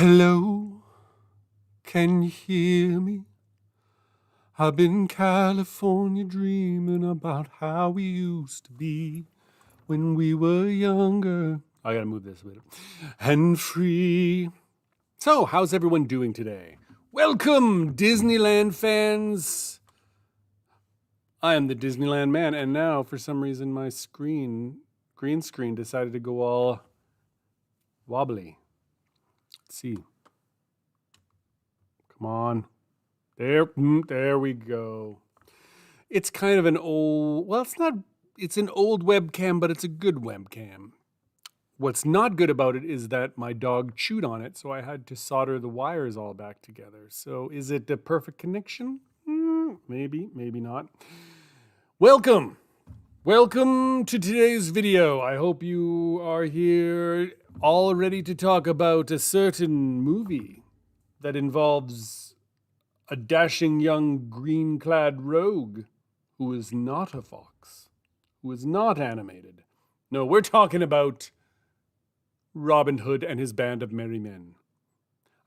Hello, can you hear me? I've been in California dreaming about how we used to be when we were younger. I gotta move this a bit. And free. So, how's everyone doing today? Welcome, Disneyland fans. I am the Disneyland man, and now, for some reason, my green screen, decided to go all wobbly. Let's see. Come on. There we go. It's kind of an old, well, it's an old webcam, but it's a good webcam. What's not good about it is that my dog chewed on it, so I had to solder the wires all back together. So is it the perfect connection? Maybe, maybe not. Welcome to today's video. I hope you are here all ready to talk about a certain movie that involves a dashing young green-clad rogue who is not a fox, who is not animated. No, we're talking about Robin Hood and his band of merry men.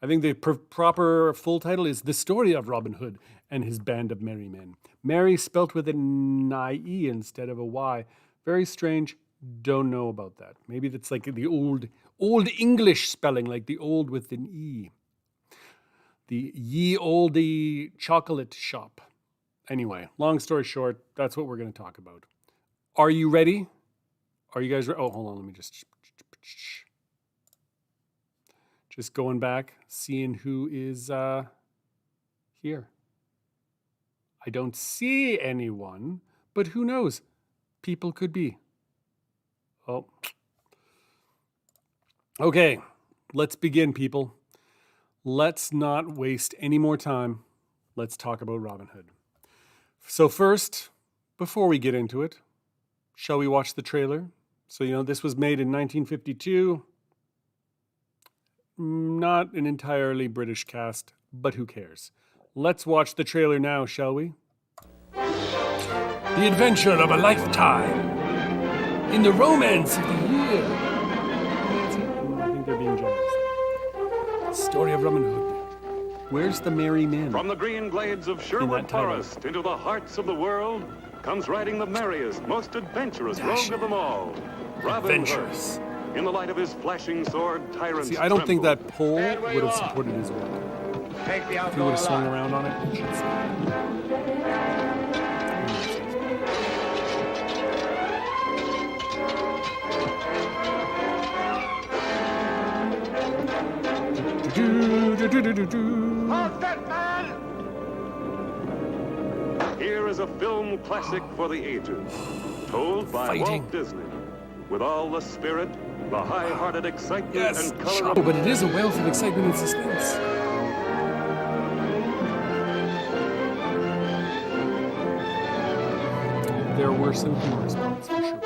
I think the proper full title is The Story of Robin Hood and His Band of Merry Men. Merry spelt with an I-E instead of a Y. Very strange. Don't know about that. Maybe that's like the old English spelling, like the old with an E. The ye olde chocolate shop. Anyway, long story short, that's what we're going to talk about. Are you ready? Are you guys ready? Oh, hold on. Let me just going back, seeing who is here. I don't see anyone, but who knows? People could be. Oh. Okay, let's begin, people. Let's not waste any more time. Let's talk about Robin Hood. So first, before we get into it, shall we watch the trailer? So, this was made in 1952. Not an entirely British cast, but who cares? Let's watch the trailer now, shall we? The adventure of a lifetime in the romance of the year. I think they're being generous. The story of Robin Hood. Where's the merry men? From the green glades of Sherwood Forest into the hearts of the world comes riding the merriest, most adventurous rogue of them all, Robin Hood. In the light of his flashing sword, tyrants See, I don't think that pole would have supported his work. If he would have swung around on it, it should Halt that man! Here is a film classic for the ages, told by Walt Disney, with all the spirit, the high-hearted excitement and color of... but it is a wealth of excitement and suspense. There were some humor spots, for sure.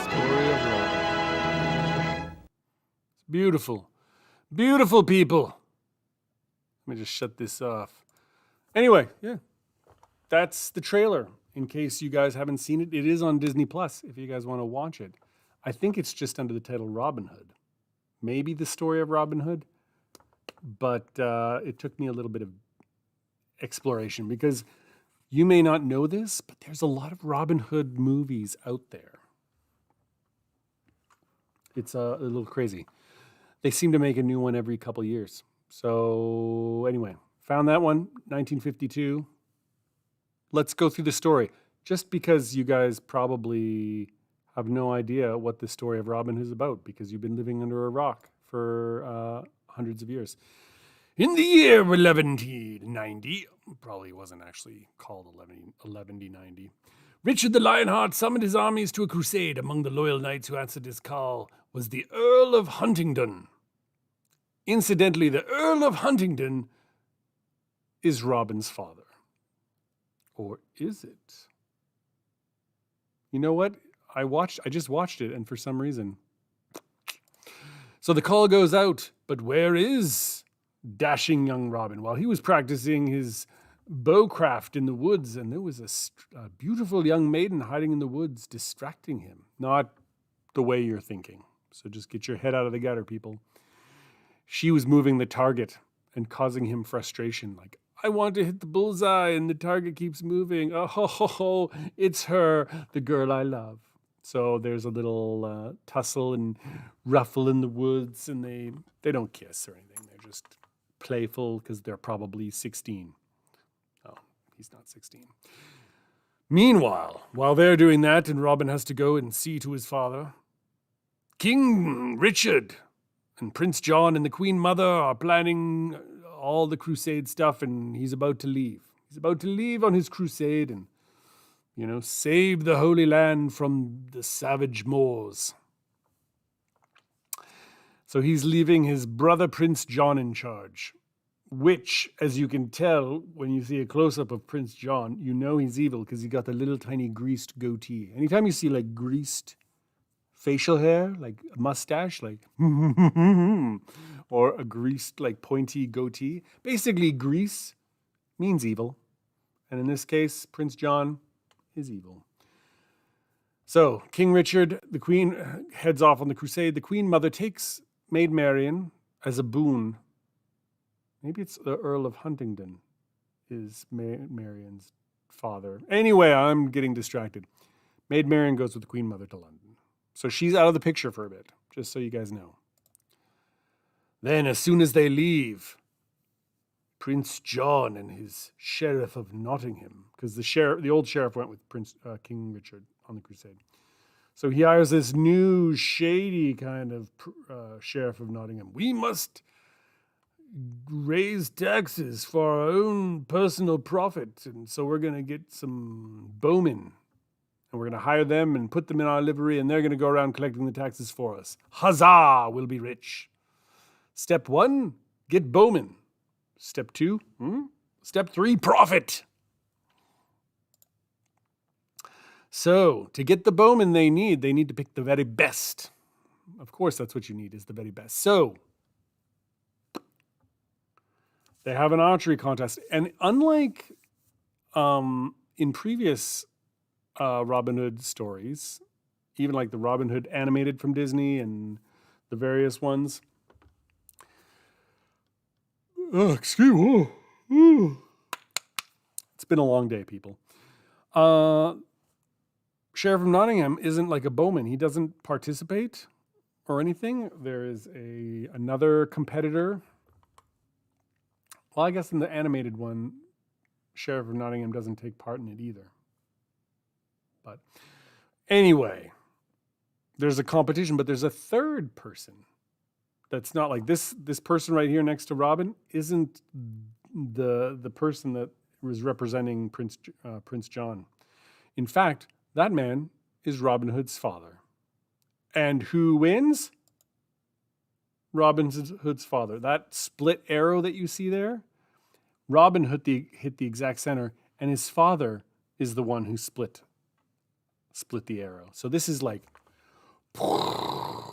Story of Robin. It's beautiful. Beautiful, people. Let me just shut this off. Anyway, yeah. That's the trailer. In case you guys haven't seen it, it is on Disney Plus if you guys want to watch it. I think it's just under the title Robin Hood. Maybe The Story of Robin Hood. But it took me a little bit of exploration because you may not know this, but there's a lot of Robin Hood movies out there. It's a little crazy. They seem to make a new one every couple years. So anyway, found that one, 1952. Let's go through the story. Just because you guys probably have no idea what the story of Robin Hood is about because you've been living under a rock for hundreds of years. In the year 1190, probably wasn't actually called 1190, Richard the Lionheart summoned his armies to a crusade. Among the loyal knights who answered his call was the Earl of Huntingdon. Incidentally, the Earl of Huntingdon is Robin's father. Or is it? You know what? I just watched it, and for some reason. So the call goes out, but where is dashing young Robin? While he was practicing his bowcraft in the woods, and there was a beautiful young maiden hiding in the woods, distracting him. Not the way you're thinking. So just get your head out of the gutter, people. She was moving the target and causing him frustration. Like, I want to hit the bullseye, and the target keeps moving. Oh, ho, ho, ho, it's her, the girl I love. So there's a little tussle and ruffle in the woods, and they don't kiss or anything. They're just playful because they're probably 16. Oh, he's not 16. Meanwhile, while they're doing that and Robin has to go and see to his father, King Richard and Prince John and the Queen Mother are planning all the crusade stuff, and he's about to leave. He's about to leave on his crusade and, save the Holy Land from the savage Moors. So he's leaving his brother Prince John in charge, which, as you can tell when you see a close-up of Prince John, you know he's evil because he got the little tiny greased goatee. Anytime you see like greased facial hair, like a mustache, like or a greased like pointy goatee, basically grease means evil. And in this case, Prince John is evil. So King Richard, the Queen, heads off on the crusade. The Queen Mother takes Maid Marian as a boon. Maybe it's the Earl of Huntingdon is Marian's father. Anyway, I'm getting distracted. Maid Marian goes with the Queen Mother to London. So she's out of the picture for a bit, just so you guys know. Then, as soon as they leave, Prince John and his Sheriff of Nottingham, because the old sheriff went with King Richard on the crusade. So he hires this new shady kind of Sheriff of Nottingham. We must raise taxes for our own personal profit, and so we're going to get some bowmen. And we're going to hire them and put them in our livery, and they're going to go around collecting the taxes for us. Huzzah! We'll be rich. Step 1, get bowmen. Step 2, Step 3, profit. So, to get the bowmen they need to pick the very best. Of course, that's what you need, is the very best. So, they have an archery contest. And unlike in previous Robin Hood stories, even like the Robin Hood animated from Disney and the various ones. Excuse me. It's been a long day, people. Sheriff of Nottingham isn't like a bowman. He doesn't participate or anything. There is another competitor. Well, I guess in the animated one, Sheriff of Nottingham doesn't take part in it either. But anyway, there's a competition, but there's a third person that's not like this. This person right here next to Robin isn't the person that was representing Prince John. In fact, that man is Robin Hood's father. And who wins? Robin Hood's father. That split arrow that you see there, Robin Hood hit the exact center, and his father is the one who split the arrow. So this is like,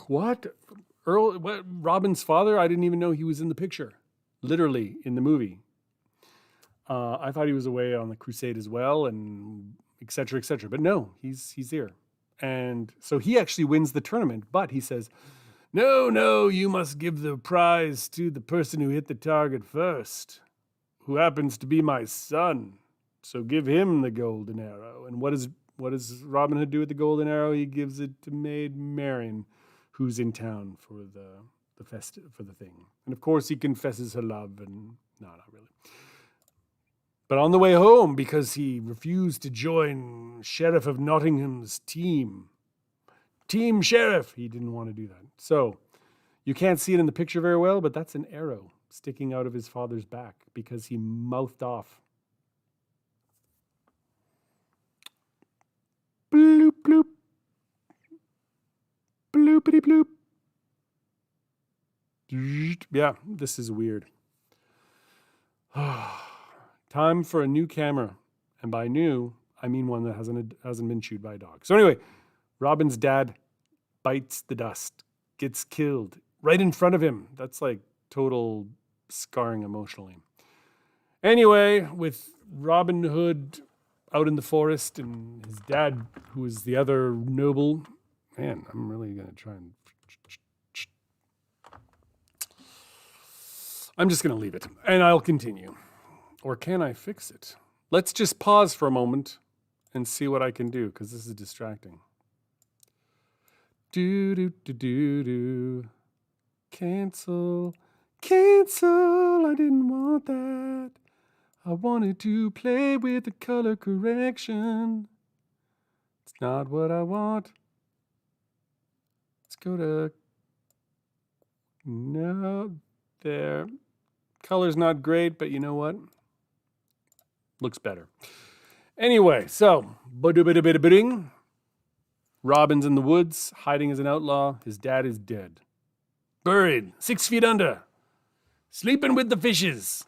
what? Robin's father? I didn't even know he was in the picture, literally in the movie. I thought he was away on the crusade as well, and et cetera, et cetera. But no, he's here. And so he actually wins the tournament, but he says, no, you must give the prize to the person who hit the target first, who happens to be my son. So give him the golden arrow. And what does Robin Hood do with the golden arrow? He gives it to Maid Marian, who's in town for for the thing. And of course he confesses her love, and no, not really. But on the way home, because he refused to join Sheriff of Nottingham's Team Sheriff, he didn't want to do that. So you can't see it in the picture very well, but that's an arrow sticking out of his father's back because he mouthed off. Bloop, bloop. Bloopity bloop. Yeah, this is weird. Time for a new camera. And by new, I mean one that hasn't been chewed by a dog. So anyway, Robin's dad bites the dust, gets killed right in front of him. That's like total scarring emotionally. Anyway, with Robin Hood out in the forest and his dad, who is the other noble. Man, I'm really going to try and... I'm just going to leave it, and I'll continue. Or can I fix it? Let's just pause for a moment and see what I can do, because this is distracting. Do, do, do, do, do. Cancel, cancel, I didn't want that. I wanted to play with the color correction. It's not what I want. Let's go to... No, there. Color's not great, but you know what? Looks better. Anyway, so, ba-do-ba-da-ba-da-ba-ding. Robin's in the woods, hiding as an outlaw. His dad is dead. Buried, 6 feet under. Sleeping with the fishes.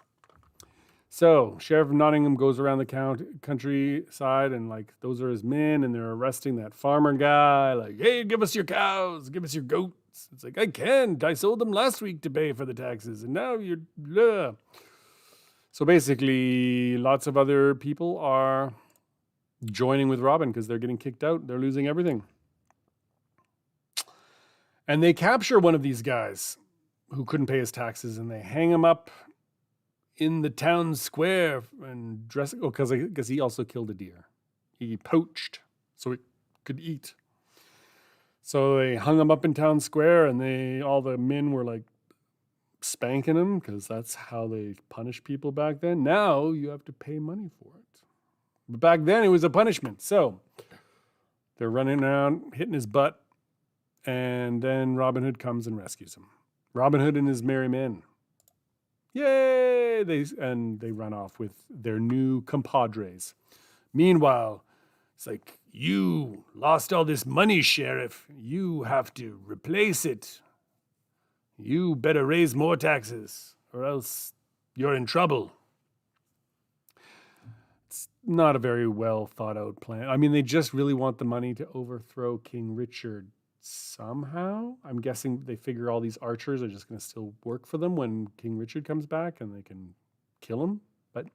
So, Sheriff of Nottingham goes around the countryside, and like those are his men, and they're arresting that farmer guy. Like, hey, give us your cows, give us your goats. It's like, I can't. I sold them last week to pay for the taxes, and now you're... Blah. So basically, lots of other people are joining with Robin because they're getting kicked out. They're losing everything. And they capture one of these guys who couldn't pay his taxes, and they hang him up in the town square and dress. Oh, because he also killed a deer. He poached so it could eat. So they hung him up in town square, and all the men were like spanking him because that's how they punish people back then. Now you have to pay money for it. But back then it was a punishment. So they're running around, hitting his butt, and then Robin Hood comes and rescues him. Robin Hood and his merry men. Yay! They run off with their new compadres. Meanwhile, it's like, you lost all this money, Sheriff. You have to replace it. You better raise more taxes, or else you're in trouble. It's not a very well thought out plan. I mean, they just really want the money to overthrow King Richard somehow. I'm guessing they figure all these archers are just going to still work for them when King Richard comes back and they can kill him. But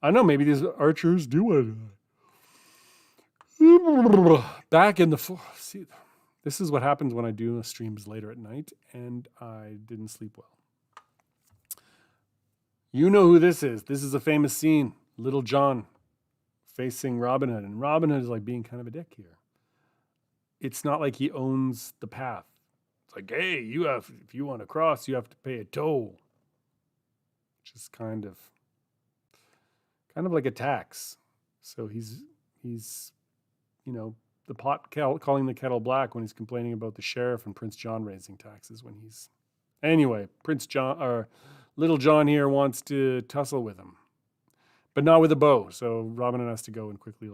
I don't know, maybe these archers do want to. Back in the... See, this is what happens when I do streams later at night and I didn't sleep well. You know who this is. This is a famous scene. Little John facing Robin Hood. And Robin Hood is like being kind of a dick here. It's not like he owns the path. It's like, hey, if you want to cross, you have to pay a toll. Which is kind of like a tax. So he's the pot calling the kettle black when he's complaining about the sheriff and Prince John raising taxes when he's... Anyway, Little John here wants to tussle with him, but not with a bow. So Robin Hood has to go and quickly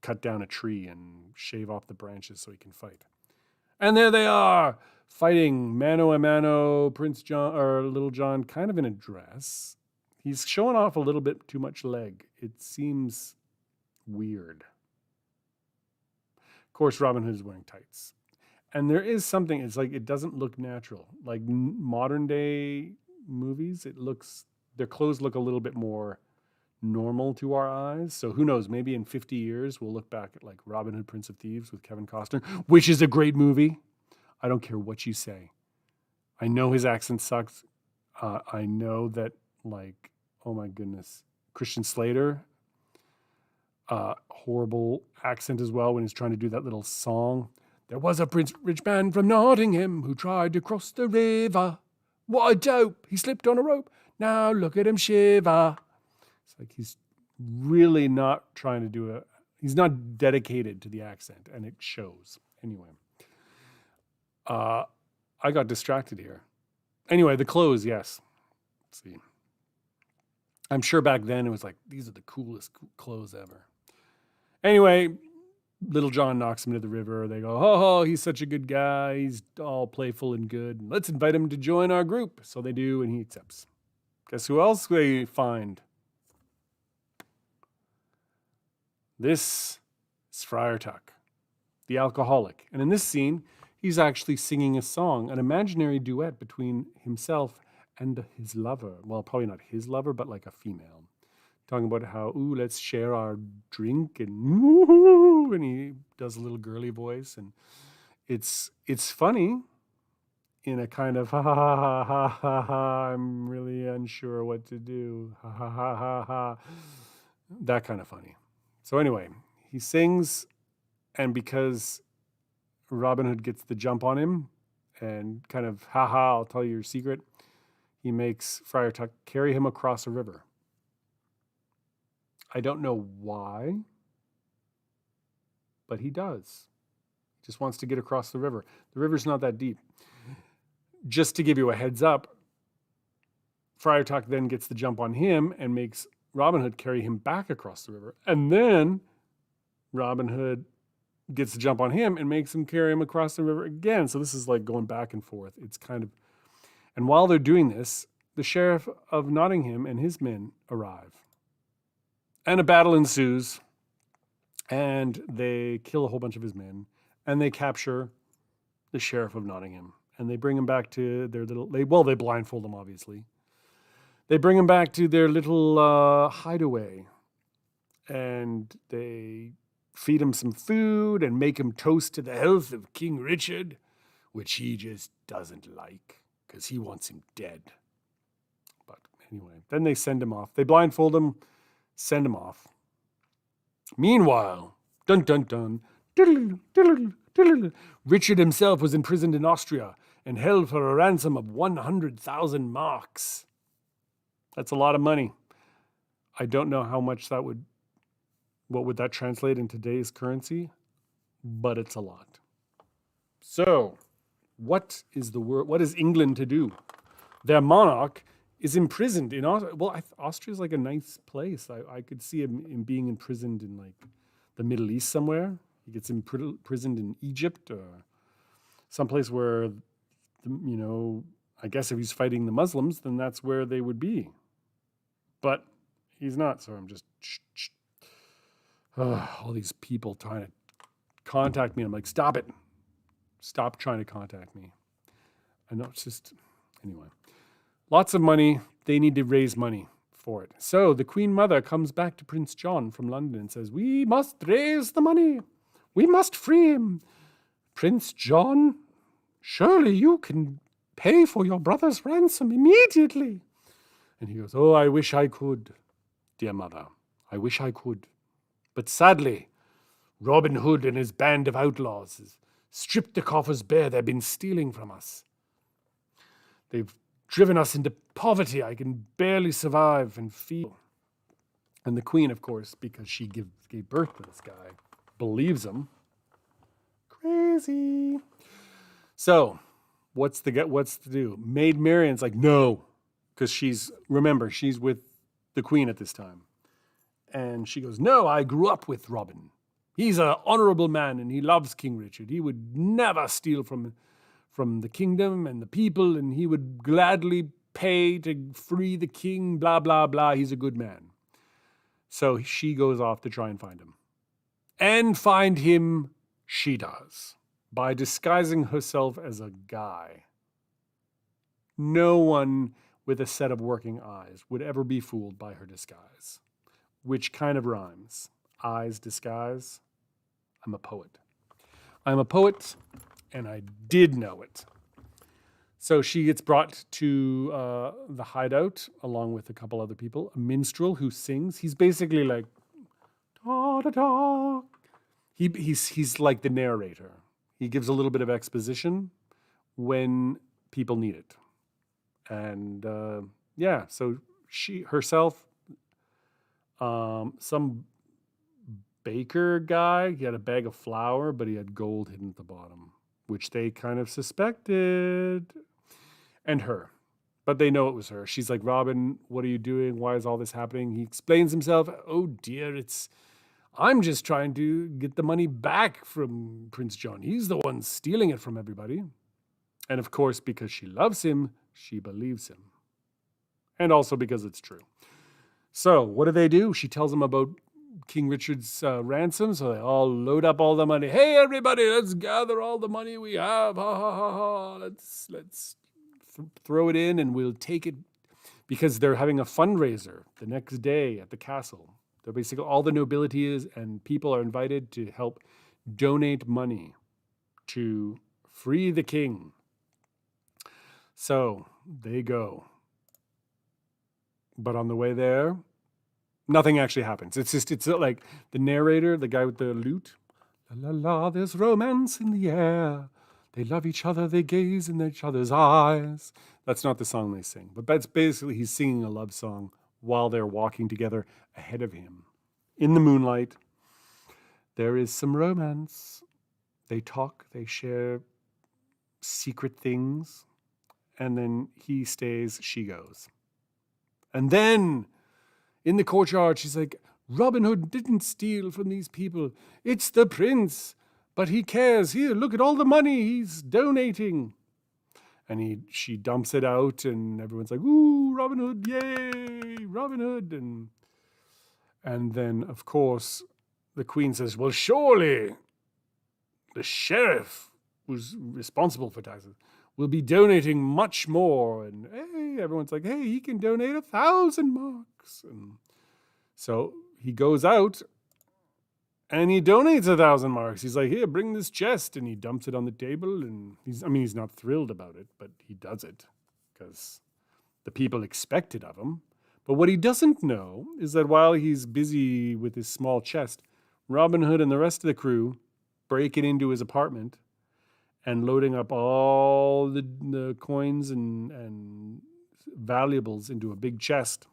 cut down a tree and shave off the branches so he can fight. And there they are, fighting mano a mano. Little John kind of in a dress. He's showing off a little bit too much leg. It seems weird. Of course, Robin Hood is wearing tights. And there is something, it's like, it doesn't look natural. Like modern day movies, their clothes look a little bit more normal to our eyes. So who knows, maybe in 50 years, we'll look back at like Robin Hood, Prince of Thieves with Kevin Costner, which is a great movie. I don't care what you say. I know his accent sucks. I know that, like, oh my goodness, Christian Slater, horrible accent as well when he's trying to do that little song. There was a rich man from Nottingham who tried to cross the river. What a dope. He slipped on a rope. Now look at him shiver. It's like he's really not trying to do he's not dedicated to the accent, and it shows. Anyway, I got distracted here. Anyway, the clothes, yes. Let's see. I'm sure back then it was like, these are the coolest clothes ever. Anyway, Little John knocks him into the river. They go, oh, he's such a good guy. He's all playful and good. Let's invite him to join our group. So they do, and he accepts. Guess who else they find? This is Friar Tuck, the alcoholic. And in this scene, he's actually singing a song, an imaginary duet between himself and his lover. Well, probably not his lover, but like a female. Talking about how, ooh, let's share our drink and woo-hoo, and he does a little girly voice, and it's funny in a kind of ha ha ha ha ha ha. I'm really unsure what to do. Ha ha ha ha ha. That kind of funny. So anyway, he sings, and because Robin Hood gets the jump on him, and kind of ha ha, I'll tell you your secret. He makes Friar Tuck carry him across a river. I don't know why, but he does. He just wants to get across the river. The river's not that deep. Just to give you a heads up, Friar Tuck then gets the jump on him and makes Robin Hood carry him back across the river. And then Robin Hood gets the jump on him and makes him carry him across the river again. So this is like going back and forth. It's kind of... And while they're doing this, the Sheriff of Nottingham and his men arrive. And a battle ensues, and they kill a whole bunch of his men, and they capture the Sheriff of Nottingham, and they bring him back to their little... They blindfold him, obviously. They bring him back to their little hideaway, and they feed him some food and make him toast to the health of King Richard, which he just doesn't like, because he wants him dead. But anyway, then they send him off. They blindfold him, send him off. Meanwhile, dun dun dun, diddle, diddle, diddle, Richard himself was imprisoned in Austria and held for a ransom of 100,000 marks. That's a lot of money. I don't know how much that would, what would that translate in today's currency, but it's a lot. So, what is England to do? Their monarch is imprisoned in Austria. Well, Austria's like a nice place. I could see him being imprisoned in like the Middle East somewhere. He gets imprisoned in Egypt or someplace where, I guess if he's fighting the Muslims, then that's where they would be. But he's not, so I'm just... all these people trying to contact me. I'm like, stop it. Stop trying to contact me. I know, it's just... Anyway. Lots of money. They need to raise money for it. So the Queen Mother comes back to Prince John from London and says, we must raise the money. We must free him. Prince John, surely you can pay for your brother's ransom immediately. And he goes, oh, I wish I could, dear mother. I wish I could. But sadly, Robin Hood and his band of outlaws has stripped the coffers bare. They've been stealing from us. They've driven us into poverty. I can barely survive and feed. And the Queen, of course, because she gave birth to this guy, believes him. Crazy. So, what's to do? Maid Marian's like, no. Because she's with the Queen at this time. And she goes, no, I grew up with Robin. He's an honorable man and he loves King Richard. He would never steal from the kingdom and the people, and he would gladly pay to free the king, blah, blah, blah. He's a good man. So she goes off to try and find him. And find him she does, by disguising herself as a guy. No one with a set of working eyes would ever be fooled by her disguise, which kind of rhymes. Eyes, disguise. I'm a poet. I'm a poet, and I did know it. So she gets brought to the hideout along with a couple other people. A minstrel who sings. He's basically like, da da da. He's like the narrator. He gives a little bit of exposition when people need it. And so she herself, some baker guy, he had a bag of flour, but he had gold hidden at the bottom, which they kind of suspected. And her. But they know it was her. She's like, Robin, what are you doing? Why is all this happening? He explains himself. Oh dear, I'm just trying to get the money back from Prince John. He's the one stealing it from everybody. And of course, because she loves him, she believes him. And also because it's true. So what do? She tells them about King Richard's ransom. So they all load up all the money. Hey, everybody, let's gather all the money we have. Ha, ha, ha, ha. Let's throw it in and we'll take it, because they're having a fundraiser the next day at the castle. They're basically, all the nobility and people are invited to help donate money to free the king. So they go. But on the way there, nothing actually happens. It's like the narrator, the guy with the lute. La la la, there's romance in the air. They love each other, they gaze in each other's eyes. That's not the song they sing. But that's basically, he's singing a love song while they're walking together ahead of him. In the moonlight, there is some romance. They talk, they share secret things. And then he stays, she goes. And then in the courtyard, she's like, Robin Hood didn't steal from these people. It's the prince. But he cares. Here, look at all the money he's donating. And she dumps it out, and everyone's like, ooh, Robin Hood, yay, Robin Hood. And then, of course, the queen says, well, surely the sheriff, who's responsible for taxes, will be donating much more. And hey, everyone's like, hey, he can donate 1,000 marks. And so he goes out and he donates 1,000 marks. He's like, here, bring this chest. And he dumps it on the table. And he's not thrilled about it, but he does it because the people expect it of him. But what he doesn't know is that while he's busy with his small chest, Robin Hood and the rest of the crew break it into his apartment and loading up all the coins and valuables into a big chest.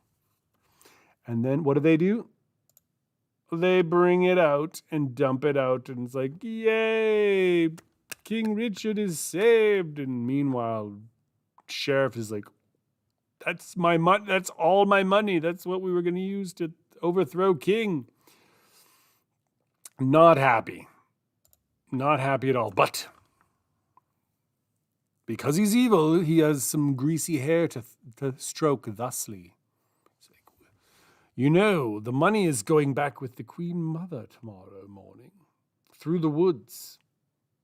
And then what do? They bring it out and dump it out, and it's like, yay, King Richard is saved. And meanwhile, Sheriff is like, that's my money. That's all my money. That's what we were going to use to overthrow King. Not happy. Not happy at all. But because he's evil, he has some greasy hair to stroke thusly. It's like, you know, the money is going back with the Queen Mother tomorrow morning through the woods.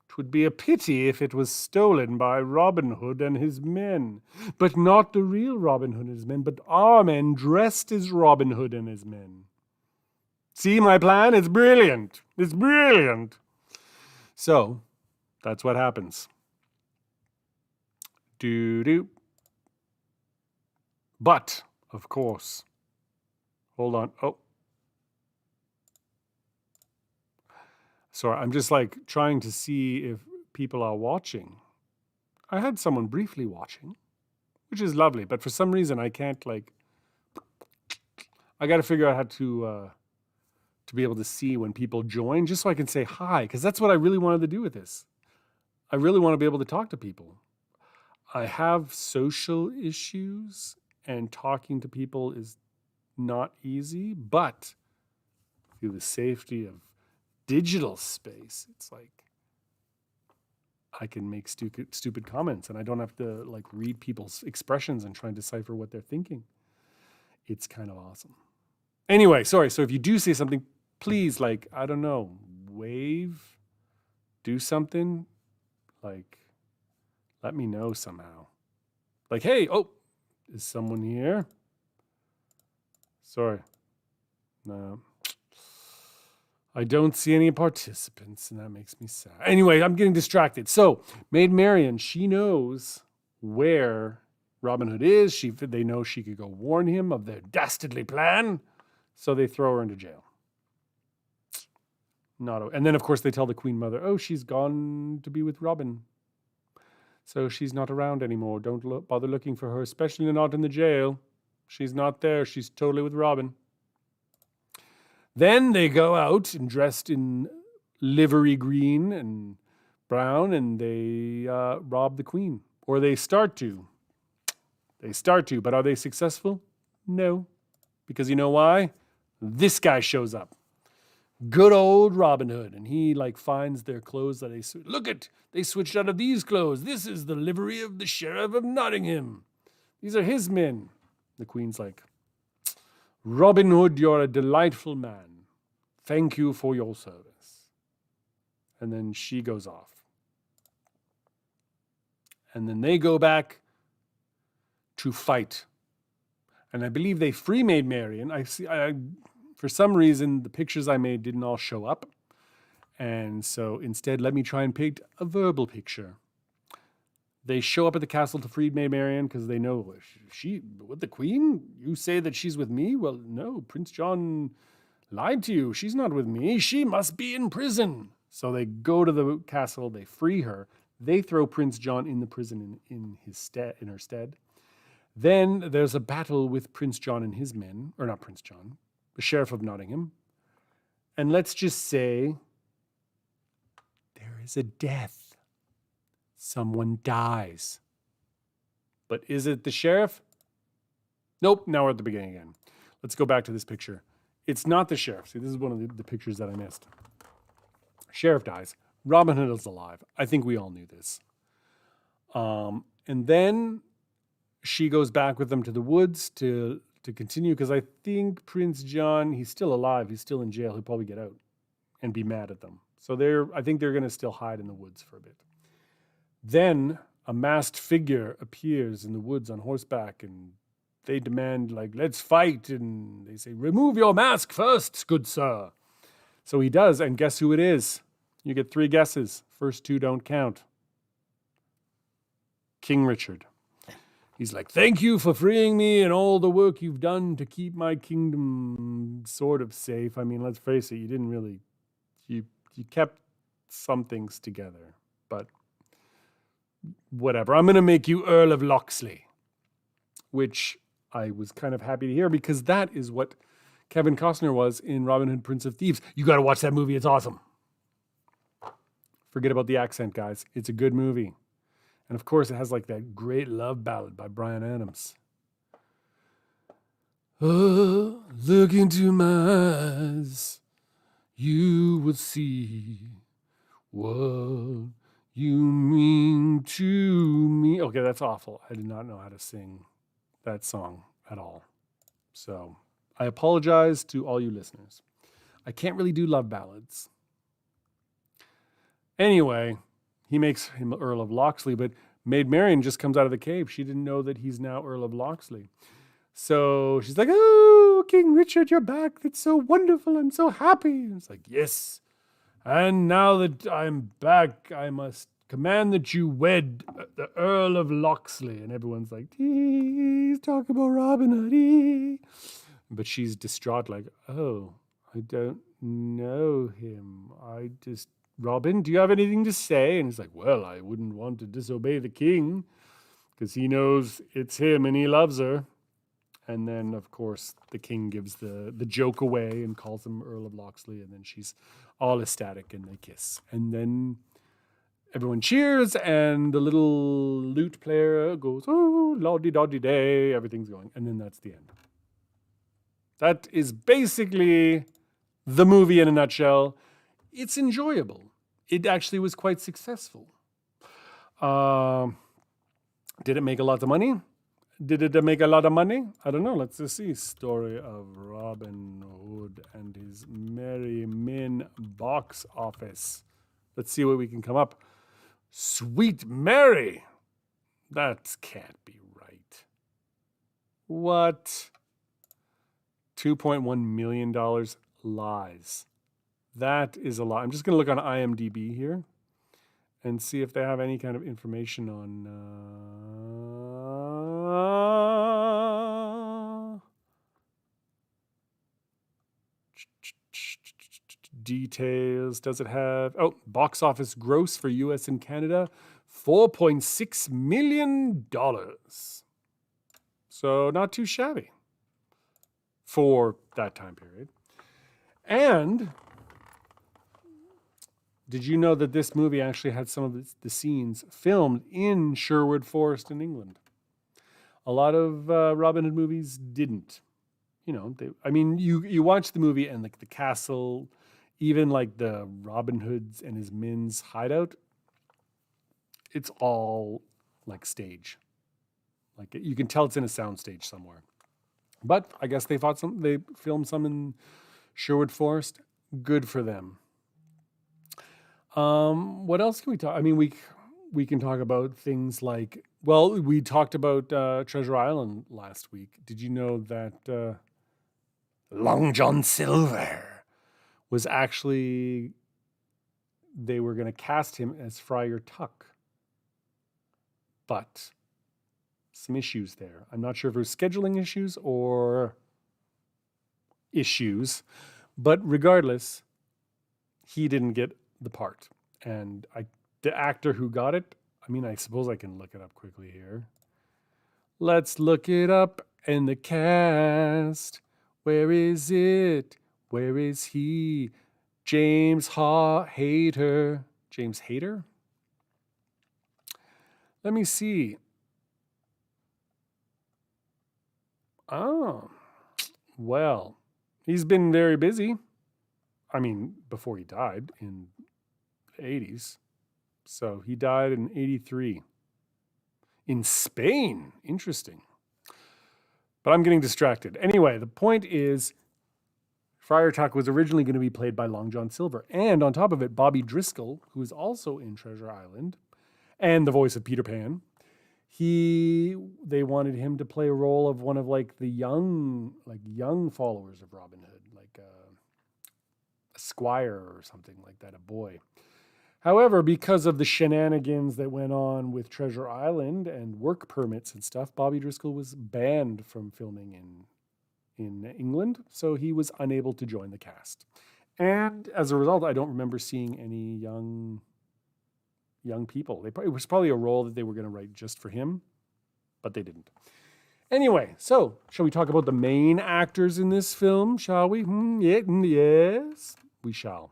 'Twould be a pity if it was stolen by Robin Hood and his men. But not the real Robin Hood and his men, but our men dressed as Robin Hood and his men. See my plan? It's brilliant. It's brilliant. So, that's what happens. Doo-doo. But, of course, hold on. Oh. Sorry, I'm just like trying to see if people are watching. I had someone briefly watching, which is lovely, but for some reason I can't I got to figure out how to be able to see when people join, just so I can say hi, because that's what I really wanted to do with this. I really want to be able to talk to people. I have social issues, and talking to people is not easy, but through the safety of digital space, it's like I can make stupid comments, and I don't have to read people's expressions and try and decipher what they're thinking. It's kind of awesome. Anyway, sorry. So if you do say something, please, I don't know, wave, do something, let me know somehow. Hey, oh, is someone here? Sorry. No. I don't see any participants, and that makes me sad. Anyway, I'm getting distracted. So, Maid Marian, she knows where Robin Hood is. They know she could go warn him of their dastardly plan, so they throw her into jail. And then, of course, they tell the Queen Mother, oh, she's gone to be with Robin. So she's not around anymore. Don't bother looking for her, especially not in the jail. She's not there. She's totally with Robin. Then they go out and dressed in livery green and brown, and they rob the Queen. Or they start to. But are they successful? No. Because you know why? This guy shows up. Good old Robin Hood. And he finds their clothes that they switched out of these clothes. This is the livery of the Sheriff of Nottingham. These are his men. The Queen's like, Robin Hood, you're a delightful man. Thank you for your service. And then she goes off. And then they go back to fight. And I believe they free Maid Marian. For some reason, the pictures I made didn't all show up. And so instead, let me try and paint a verbal picture. They show up at the castle to free Maid Marian because they know, she with the queen? You say that she's with me? Well, no, Prince John lied to you. She's not with me. She must be in prison. So they go to the castle. They free her. They throw Prince John in the prison in her stead. Then there's a battle with Prince John and his men, or not Prince John, the Sheriff of Nottingham. And let's just say there is a death. Someone dies. But is it the sheriff? Nope, now we're at the beginning again. Let's go back to this picture. It's not the sheriff. See, this is one of the pictures that I missed. Sheriff dies. Robin Hood is alive. I think we all knew this. And then she goes back with them to the woods to continue, because I think Prince John, he's still alive. He's still in jail. He'll probably get out and be mad at them. So I think they're going to still hide in the woods for a bit. Then a masked figure appears in the woods on horseback, and they demand, like, let's fight. And they say, remove your mask first, good sir. So he does, and guess who it is? You get 3 guesses. First 2 don't count. King Richard. He's like, thank you for freeing me and all the work you've done to keep my kingdom sort of safe. I mean, let's face it, you didn't really, you kept some things together, but whatever. I'm going to make you Earl of Locksley, which I was kind of happy to hear, because that is what Kevin Costner was in Robin Hood, Prince of Thieves. You got to watch that movie. It's awesome. Forget about the accent, guys. It's a good movie. And of course, it has like that great love ballad by Bryan Adams. Oh, look into my eyes. You will see what you mean to me. Okay, that's awful. I did not know how to sing that song at all. So I apologize to all you listeners. I can't really do love ballads. Anyway, he makes him Earl of Locksley, but Maid Marian just comes out of the cave. She didn't know that he's now Earl of Locksley. So she's like, oh, King Richard, you're back. That's so wonderful. I'm so happy. And it's like, yes. And now that I'm back, I must command that you wed the Earl of Locksley. And everyone's like, he's talking about Robin Hood. But she's distraught, like, oh, I don't know him. Robin, do you have anything to say? And he's like, well, I wouldn't want to disobey the king, because he knows it's him and he loves her. And then, of course, the king gives the joke away and calls him Earl of Locksley. And then she's all ecstatic and they kiss. And then everyone cheers and the little lute player goes, oh, lawdy-doddy-day. Everything's going. And then that's the end. That is basically the movie in a nutshell. It's enjoyable. It actually was quite successful. Did it make a lot of money? Did it make a lot of money? I don't know. Let's just see. Story of Robin Hood and his Merry Men box office. Let's see what we can come up. Sweet Mary. That can't be right. What? $2.1 million lies. That is a lot. I'm just going to look on IMDb here and see if they have any kind of information on details. Does it have... Oh, box office gross for US and Canada, $4.6 million. So not too shabby for that time period. And... did you know that this movie actually had some of the scenes filmed in Sherwood Forest in England? A lot of Robin Hood movies didn't. You know, you watch the movie and like the castle, even like the Robin Hood's and his men's hideout, it's all like stage. Like you can tell it's in a soundstage somewhere. But I guess they filmed some in Sherwood Forest. Good for them. What else can we talk? I mean, we can talk about things like Well, we talked about Treasure Island last week. Did you know that Long John Silver was actually, they were going to cast him as Friar Tuck, but some issues there. I'm not sure if it was scheduling issues or issues, but regardless, he didn't get the part. And the actor who got it, I mean, I suppose I can look it up quickly here. Let's look it up in the cast. Where is it? Where is he? James Hayter. James Hayter? Let me see. Oh, well, he's been very busy. I mean, before he died in the 80s. So he died in 83. In Spain. Interesting. But I'm getting distracted. Anyway, the point is, Friar Tuck was originally going to be played by Long John Silver. And on top of it, Bobby Driscoll, who is also in Treasure Island, and the voice of Peter Pan, they wanted him to play a role of one of the young followers of Robin Hood, like a squire or something like that, a boy. However, because of the shenanigans that went on with Treasure Island and work permits and stuff, Bobby Driscoll was banned from filming in England, so he was unable to join the cast. And as a result, I don't remember seeing any young people. It was probably a role that they were going to write just for him, but they didn't. Anyway, so shall we talk about the main actors in this film, shall we? Yes, we shall.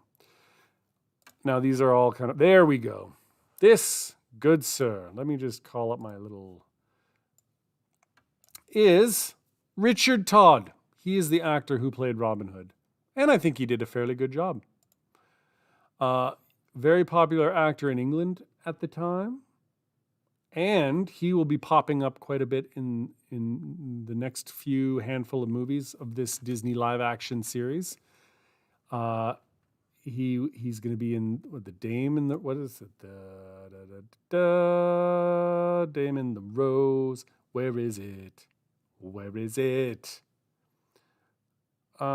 Now, these are all kind of, there we go. This, good sir, let me just call up my little, is Richard Todd. He is the actor who played Robin Hood. And I think he did a fairly good job. Very popular actor in England at the time. And he will be popping up quite a bit in the next few handful of movies of this Disney live action series. He's going to be in the Dame in the, what is it? The Dame in the Rose. Where is it? Where is it? Sword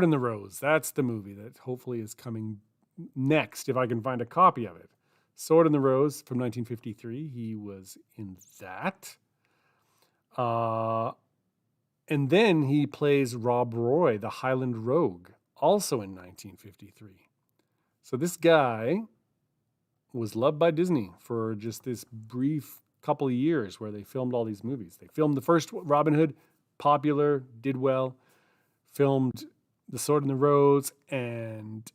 in the Rose. That's the movie that hopefully is coming next, if I can find a copy of it. Sword in the Rose from 1953. He was in that. And then he plays Rob Roy, the Highland Rogue, also in 1953. So this guy was loved by Disney for just this brief couple of years where they filmed all these movies. They filmed the first Robin Hood, popular, did well. Filmed The Sword in the Rose and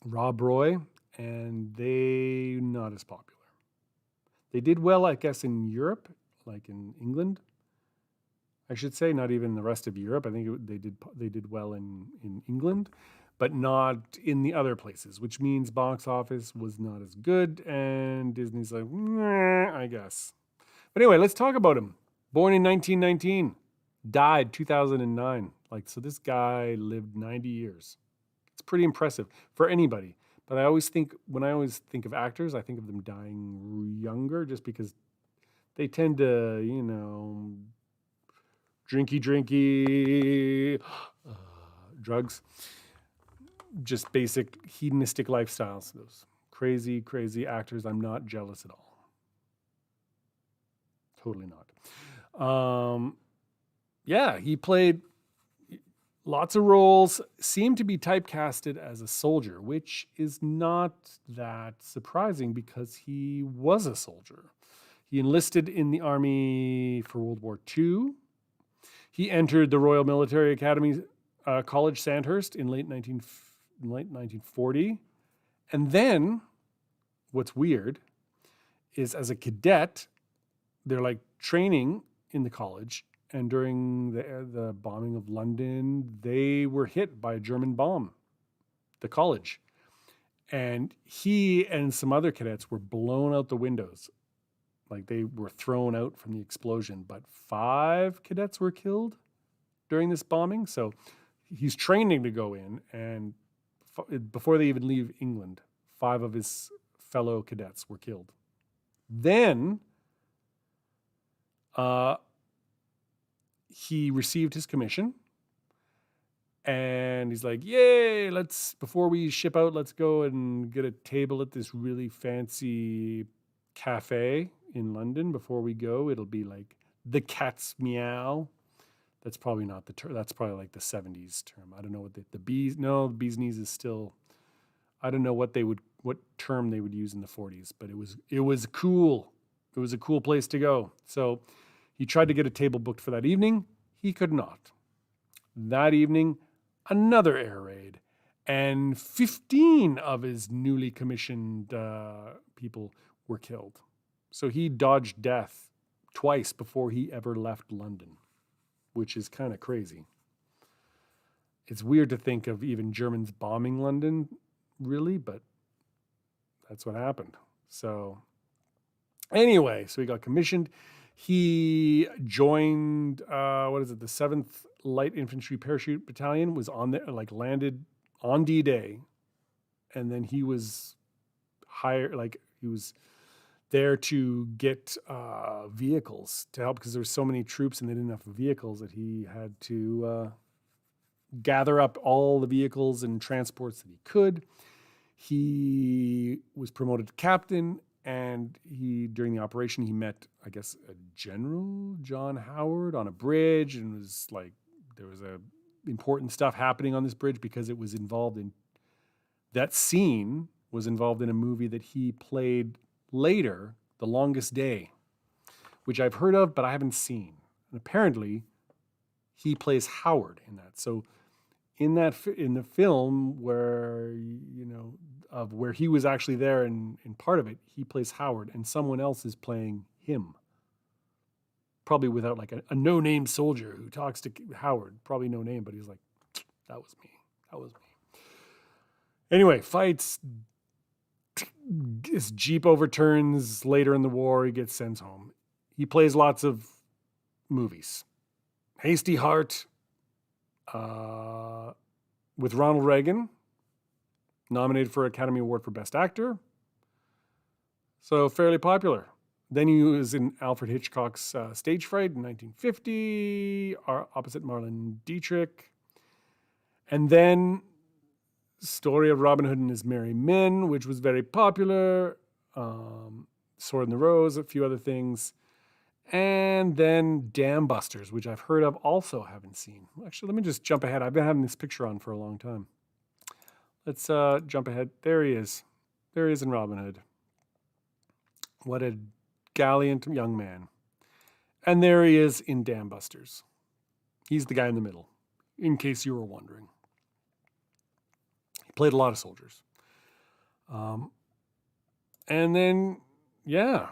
Rob Roy, and they not as popular. They did well, I guess, in Europe, like in England. I should say, not even the rest of Europe. I think they did well in England, but not in the other places, which means box office was not as good, and Disney's like, I guess. But anyway, let's talk about him. Born in 1919, died 2009. So this guy lived 90 years. It's pretty impressive for anybody. But when I always think of actors, I think of them dying younger just because they tend to, drinky, drugs, just basic hedonistic lifestyles. Those crazy actors, I'm not jealous at all. Totally not. He played lots of roles, seemed to be typecasted as a soldier, which is not that surprising because he was a soldier. He enlisted in the army for World War II. He entered the Royal Military Academy College Sandhurst in late 1940. And then, what's weird is as a cadet, they're training in the college. And during the bombing of London, they were hit by a German bomb, the college. And he and some other cadets were blown out the windows. They were thrown out from the explosion. But 5 cadets were killed during this bombing. So he's training to go in. And before they even leave England, 5 of his fellow cadets were killed. Then he received his commission, and he's like, yay, before we ship out, let's go and get a table at this really fancy cafe in London before we go. It'll be like the Cat's Meow. That's probably not the term. That's probably like the 70s term. I don't know what the bees. No, the bee's knees is still. I don't know what term they would use in the 40s, but it was cool. It was a cool place to go. So he tried to get a table booked for that evening. He could not. That evening, another air raid, and 15 of his newly commissioned people were killed. So he dodged death twice before he ever left London, which is kind of crazy. It's weird to think of even Germans bombing London, really, but that's what happened. So anyway, so he got commissioned. He joined, the 7th Light Infantry Parachute Battalion, was on there, like landed on D-Day. And then he was hired, like he was there to get vehicles to help, because there were so many troops and they didn't have enough vehicles that he had to gather up all the vehicles and transports that he could. He was promoted to captain, and during the operation, he met, I guess, a General John Howard on a bridge, and was like, there was important stuff happening on this bridge because it was involved in, that scene was involved in a movie that he played later, The Longest Day, which I've heard of, but I haven't seen. And apparently, he plays Howard in that. So in the film where, of where he was actually there and in part of it, he plays Howard, and someone else is playing him. Probably without like a no-name soldier who talks to Howard. Probably no name, but he's like, that was me. That was me. Anyway, fights. His Jeep overturns later in the war. He gets sent home. He plays lots of movies. Hasty Heart, with Ronald Reagan, nominated for Academy Award for Best Actor. So fairly popular. Then he was in Alfred Hitchcock's Stage Fright in 1950, opposite Marlene Dietrich. And then Story of Robin Hood and His Merry Men, which was very popular. Sword in the Rose, a few other things. And then Dam Busters, which I've heard of, also haven't seen. Actually, let me just jump ahead. I've been having this picture on for a long time. Let's jump ahead. There he is. There he is in Robin Hood. What a gallant young man. And there he is in Dam Busters. He's the guy in the middle, in case you were wondering. He played a lot of soldiers. And then, yeah,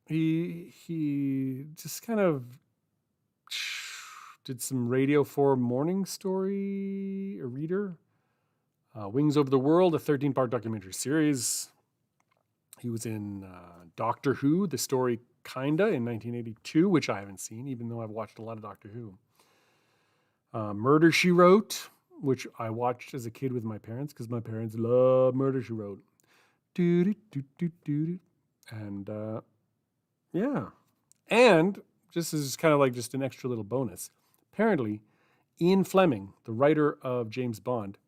he just kind of did some Radio 4 morning story, a reader. Wings Over the World, a 13-part documentary series. He was in Doctor Who, the story Kinda, in 1982, which I haven't seen, even though I've watched a lot of Doctor Who. Murder, She Wrote, which I watched as a kid with my parents, because my parents love Murder, She Wrote. And, yeah. And, just as kind of like just an extra little bonus, apparently, Ian Fleming, the writer of James Bond,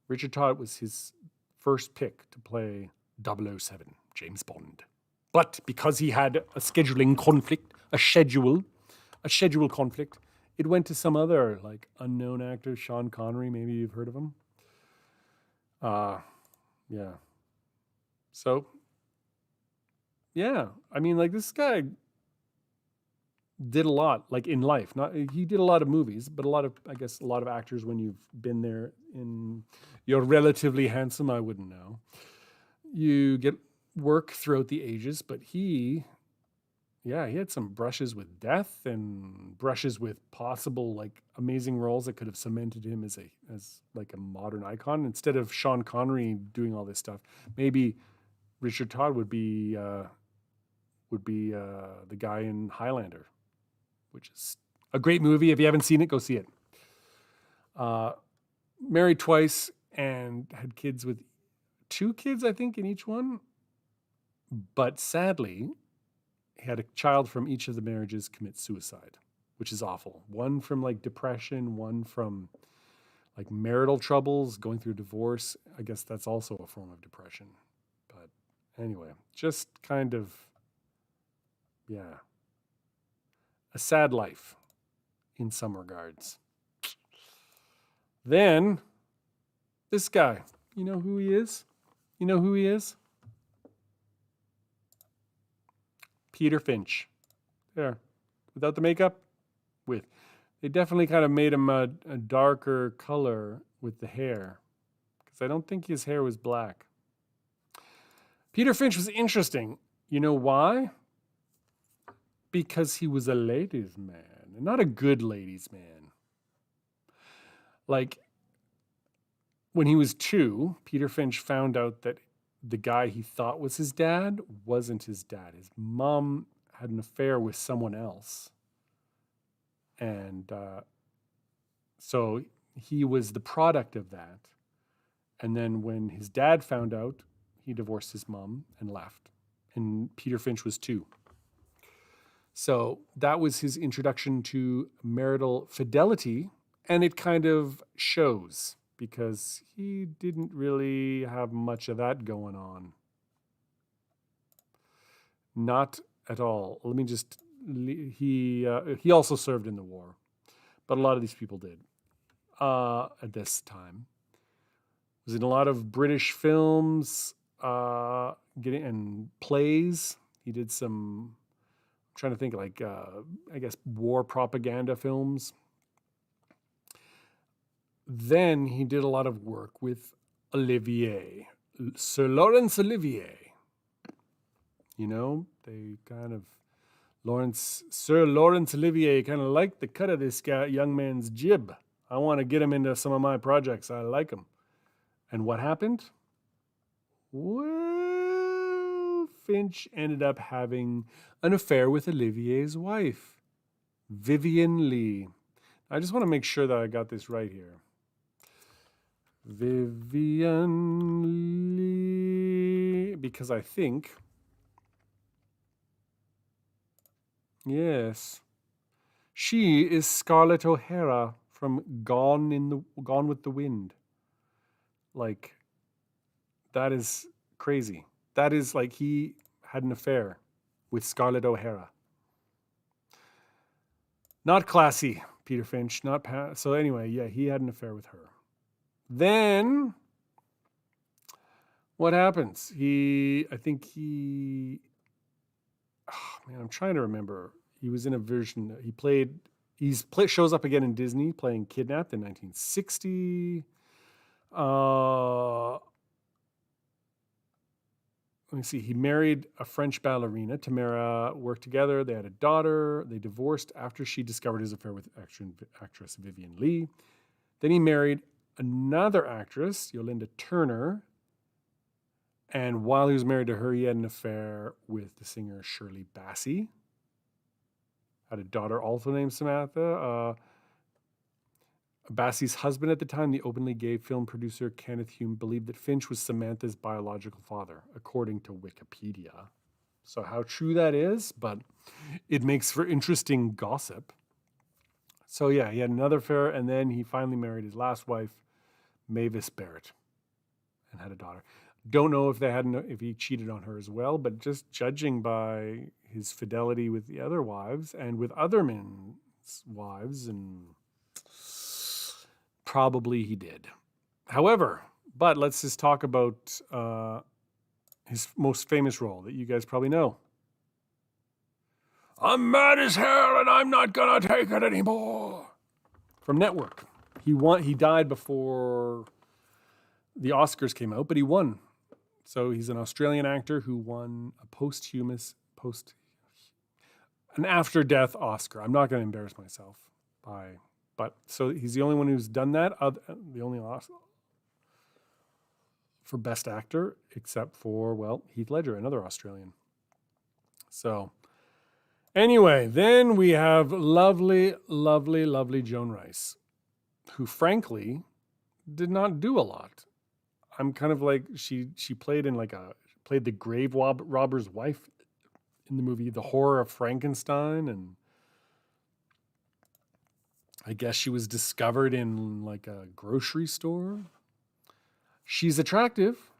Richard Todd was his first pick to play 007, James Bond. But because he had a scheduling conflict, a schedule conflict, it went to some other like unknown actor, Sean Connery. Maybe you've heard of him. Yeah. So, yeah. I mean, like this guy did a lot, like in life. He did a lot of movies, but a lot of actors, when you've been there and you're relatively handsome, I wouldn't know. You get work throughout the ages, but he had some brushes with death and brushes with possible like amazing roles that could have cemented him as like a modern icon. Instead of Sean Connery doing all this stuff, maybe Richard Todd would be the guy in Highlander, which is a great movie. If you haven't seen it, go see it. Married twice and had kids with 2 kids, I think, in each one. But sadly, he had a child from each of the marriages commit suicide, which is awful. One from like depression, one from like marital troubles, going through a divorce. I guess that's also a form of depression. But anyway, just kind of, yeah, a sad life in some regards. Then, this guy, you know who he is? You know who he is? Peter Finch. There. Without the makeup? With. They definitely kind of made him a darker color with the hair. Because I don't think his hair was black. Peter Finch was interesting. You know why? Because he was a ladies' man. And not a good ladies' man. Like, when he was 2, Peter Finch found out that the guy he thought was his dad wasn't his dad. His mom had an affair with someone else. And so he was the product of that. And then when his dad found out, he divorced his mom and left. And Peter Finch was 2. So that was his introduction to marital fidelity. And it kind of shows, because he didn't really have much of that going on. Not at all. Let me just, he also served in the war, but a lot of these people did at this time. Was in a lot of British films and plays. He did some, I'm trying to think, like, I guess, war propaganda films. Then he did a lot of work with Olivier, Sir Laurence Olivier. You know, they kind of, Sir Laurence Olivier kind of liked the cut of this young man's jib. I want to get him into some of my projects. I like him. And what happened? Well, Finch ended up having an affair with Olivier's wife, Vivien Leigh. I just want to make sure that I got this right here. Vivien Leigh, because I think, yes, she is Scarlett O'Hara from Gone with the Wind. Like, that is crazy. That is like he had an affair with Scarlett O'Hara. Not classy, Peter Finch. So anyway, yeah, he had an affair with her. Then, what happens? I'm trying to remember. He was in a version, shows up again in Disney playing Kidnapped in 1960. Let me see. He married a French ballerina. Tamara worked together. They had a daughter. They divorced after she discovered his affair with actress Vivien Leigh. Then he married another actress, Yolinda Turner. And while he was married to her, he had an affair with the singer Shirley Bassey. Had a daughter also named Samantha. Bassey's husband at the time, the openly gay film producer Kenneth Hume, believed that Finch was Samantha's biological father, according to Wikipedia. So how true that is, but it makes for interesting gossip. So yeah, he had another affair, and then he finally married his last wife, Mavis Barrett, and had a daughter. Don't know if he cheated on her as well, but just judging by his fidelity with the other wives and with other men's wives, and probably he did. However, but let's just talk about his most famous role that you guys probably know. I'm mad as hell and I'm not gonna take it anymore. From Network. He died before the Oscars came out, but he won. So he's an Australian actor who won an after-death Oscar. I'm not going to embarrass myself but so he's the only one who's done that. The only Oscar for Best Actor, except for Heath Ledger, another Australian. So anyway, then we have lovely, lovely, lovely Joan Rice, who frankly did not do a lot. I'm kind of like she played in played the robber's wife in the movie The Horror of Frankenstein, and I guess she was discovered in like a grocery store. She's attractive.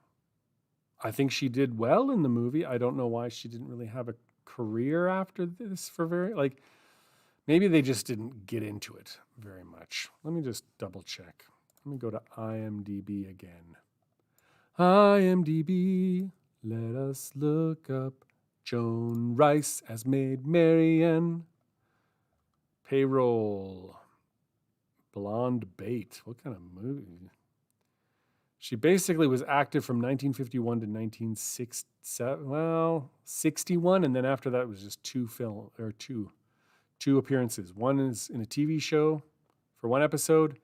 I think she did well in the movie. I don't know why she didn't really have a career after this for maybe they just didn't get into it very much. Let me just double check. Let me go to IMDb again. IMDb, let us look up Joan Rice as Maid Marian. Payroll. Blonde Bait. What kind of movie? She basically was active from 1951 to 1967. Well, 61, and then after that was just two appearances. One is in a TV show for one episode,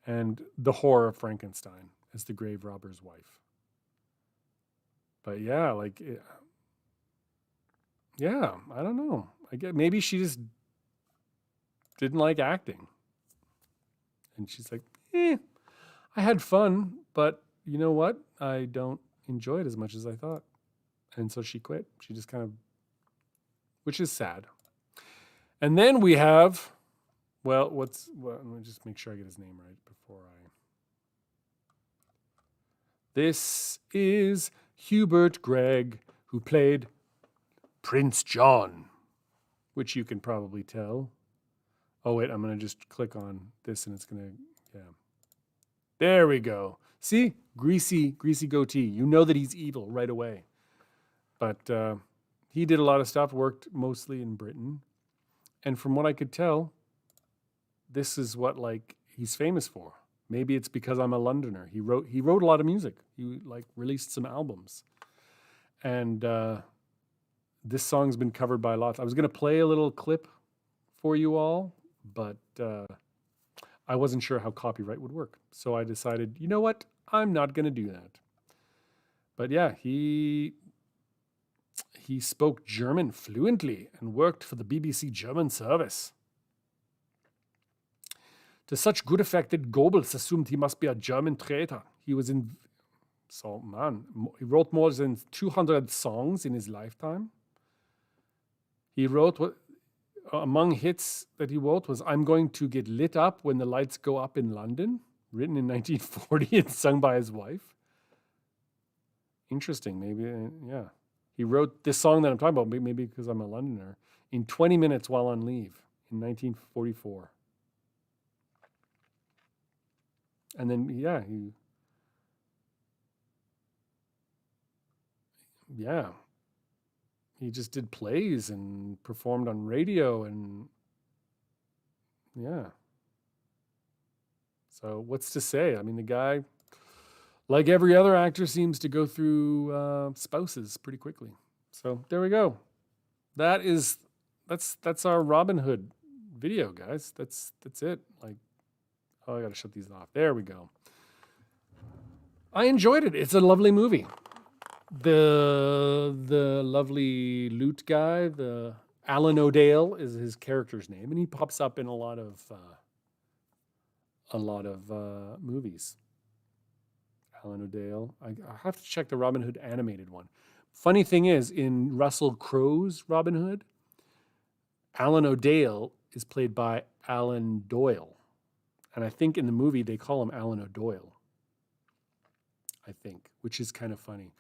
and The Horror of Frankenstein as the grave robber's wife. But yeah, I don't know. I get maybe she just didn't like acting. And she's like, I had fun, but you know what? I don't enjoy it as much as I thought. And so she quit. She just which is sad. And then we have, let me just make sure I get his name right before This is Hubert Gregg, who played Prince John, which you can probably tell. Oh, wait, I'm going to just click on this and it's going to, There we go. See? Greasy goatee. You know that he's evil right away. But he did a lot of stuff, worked mostly in Britain. And from what I could tell, this is what he's famous for. Maybe it's because I'm a Londoner. He wrote a lot of music. He released some albums. And this song's been covered by lots. I was going to play a little clip for you all, but I wasn't sure how copyright would work. So I decided, you know what? I'm not going to do that. But yeah, he spoke German fluently and worked for the BBC German service. To such good effect that Goebbels assumed he must be a German traitor. He wrote more than 200 songs in his lifetime. He wrote among hits that he wrote was I'm Going to Get Lit Up When the Lights Go Up in London, written in 1940 and sung by his wife. Interesting, maybe, yeah. He wrote this song that I'm talking about, maybe because I'm a Londoner, in 20 minutes while on leave in 1944. And then, he just did plays and performed on radio and So what's to say? I mean, the guy, like every other actor, seems to go through spouses pretty quickly. So there we go. That's our Robin Hood video, guys. That's it. I got to shut these off. There we go. I enjoyed it. It's a lovely movie. The lovely lute guy, the Alan O'Dale is his character's name, and he pops up in a lot of movies. Alan O'Dale. I have to check the Robin Hood animated one. Funny thing is, in Russell Crowe's Robin Hood, Alan O'Dale is played by Alan Doyle. And I think in the movie they call him Alan O'Doyle. I think, which is kind of funny.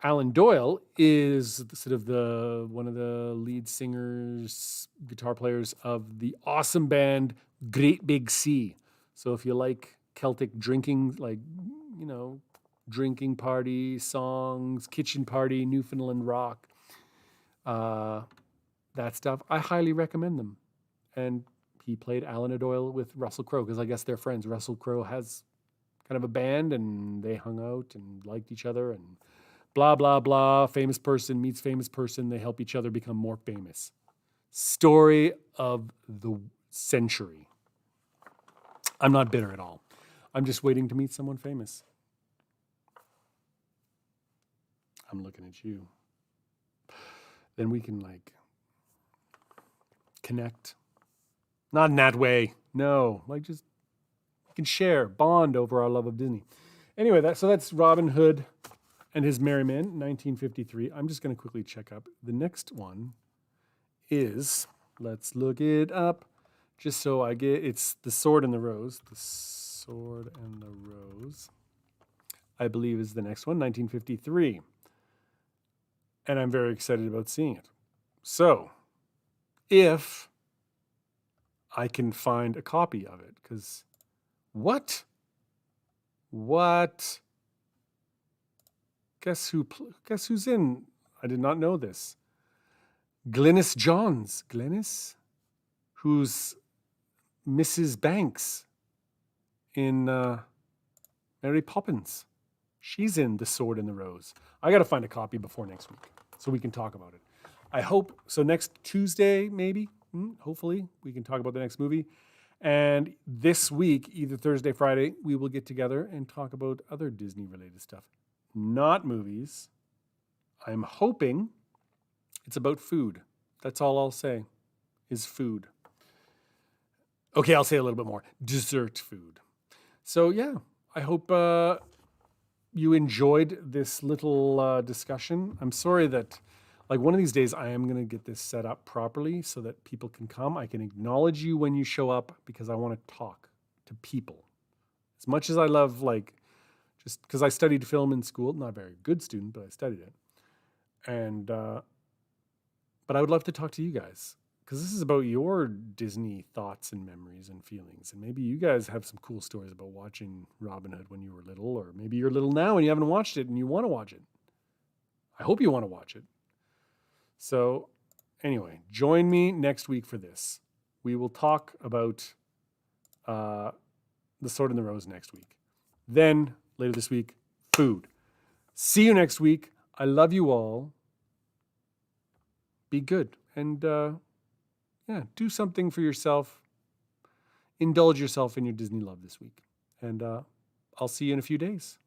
Alan Doyle is sort of one of the lead singers, guitar players of the awesome band Great Big Sea. So if you like Celtic drinking, drinking party songs, kitchen party, Newfoundland rock, that stuff, I highly recommend them. And he played Alan O'Doyle with Russell Crowe because I guess they're friends. Russell Crowe has kind of a band and they hung out and liked each other and blah, blah, blah. Famous person meets famous person. They help each other become more famous. Story of the century. I'm not bitter at all. I'm just waiting to meet someone famous. I'm looking at you. Then we can connect. Not in that way. No, just we can share, bond over our love of Disney. Anyway, that's Robin Hood and His Merry Men, 1953. I'm just going to quickly check up. The next one is, let's look it up, just so I get, it's The Sword and the Rose. The Sword and the Rose, I believe, is the next one, 1953. And I'm very excited about seeing it. So, if I can find a copy of it, because what? Guess who's in? I did not know this. Glynis Johns. Glynis, who's Mrs. Banks in Mary Poppins. She's in The Sword and the Rose. I got to find a copy before next week so we can talk about it. I hope so. Next Tuesday, maybe, hopefully, we can talk about the next movie. And this week, either Thursday, Friday, we will get together and talk about other Disney-related stuff. Not movies. I'm hoping it's about food. That's all I'll say, is food. Okay, I'll say a little bit more. Dessert food. So yeah, I hope you enjoyed this little discussion. I'm sorry that, like, one of these days I am going to get this set up properly so that people can come. I can acknowledge you when you show up because I want to talk to people. As much as I love, like, just because I studied film in school, not a very good student, but I studied it. And, but I would love to talk to you guys because this is about your Disney thoughts and memories and feelings. And maybe you guys have some cool stories about watching Robin Hood when you were little, or maybe you're little now and you haven't watched it and you want to watch it. I hope you want to watch it. So anyway, join me next week for this. We will talk about The Sword and the Rose next week. Then later this week, food. See you next week. I love you all. Be good. And do something for yourself. Indulge yourself in your Disney love this week. And I'll see you in a few days.